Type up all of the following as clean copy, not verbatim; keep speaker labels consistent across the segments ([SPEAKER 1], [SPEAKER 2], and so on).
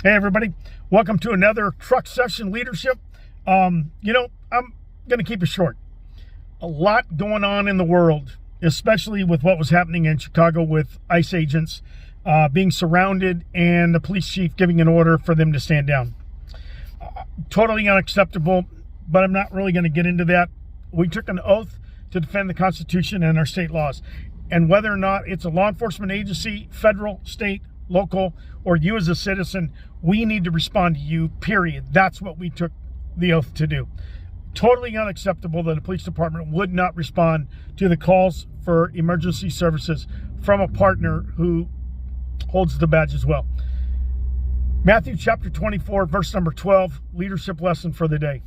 [SPEAKER 1] Hey everybody, welcome to another Truck Session Leadership. I'm going to keep it short. A lot going on in the world, especially with what was happening in Chicago with ICE agents being surrounded and the police chief giving an order for them to stand down. Totally unacceptable, but I'm not really going to get into that. We took an oath to defend the Constitution and our state laws. And whether or not it's a law enforcement agency, federal, state, local, or you as a citizen, we need to respond to you, period. That's what we took the oath to do. Totally unacceptable that a police department would not respond to the calls for emergency services from a partner who holds the badge as well. Matthew chapter 24, verse number 12, leadership lesson for the day.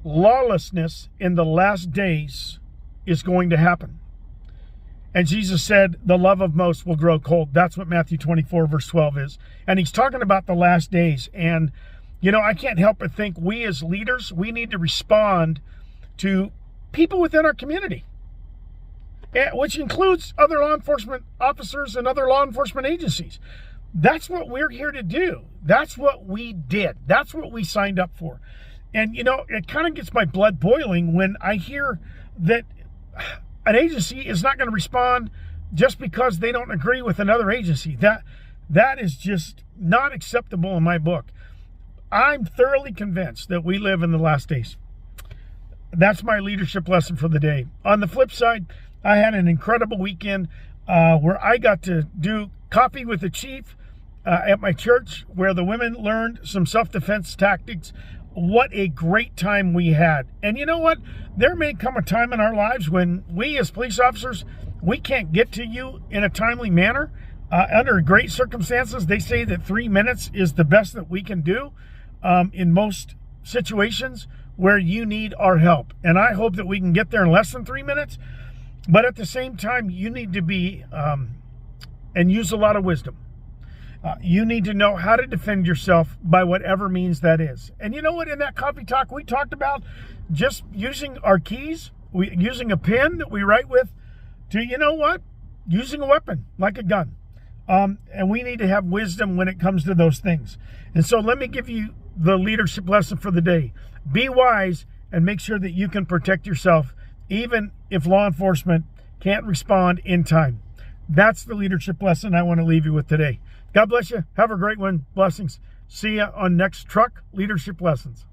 [SPEAKER 1] Lawlessness in the last days is going to happen. And Jesus said, the love of most will grow cold. That's what Matthew 24, verse 12 is. And he's talking about the last days. And, I can't help but think we as leaders, we need to respond to people within our community, which includes other law enforcement officers and other law enforcement agencies. That's what we're here to do. That's what we did. That's what we signed up for. And, it kind of gets my blood boiling when I hear that an agency is not going to respond just because they don't agree with another agency. That is just not acceptable in my book. I'm thoroughly convinced that we live in the last days. That's my leadership lesson for the day. On the flip side, I had an incredible weekend where I got to do coffee with the chief at my church, where the women learned some self-defense tactics. What a great time we had. And you know what? There may come a time in our lives when we as police officers, we can't get to you in a timely manner. Under great circumstances, they say that 3 minutes is the best that we can do in most situations where you need our help. And I hope that we can get there in less than 3 minutes. But at the same time, you need to be and use a lot of wisdom. You need to know how to defend yourself by whatever means that is. And you know what? In that coffee talk, we talked about just using our keys, using a pen that we write with, to, using a weapon like a gun. And we need to have wisdom when it comes to those things. And so let me give you the leadership lesson for the day. Be wise and make sure that you can protect yourself, even if law enforcement can't respond in time. That's the leadership lesson I want to leave you with today. God bless you. Have a great one. Blessings. See you on next Truck Leadership Lessons.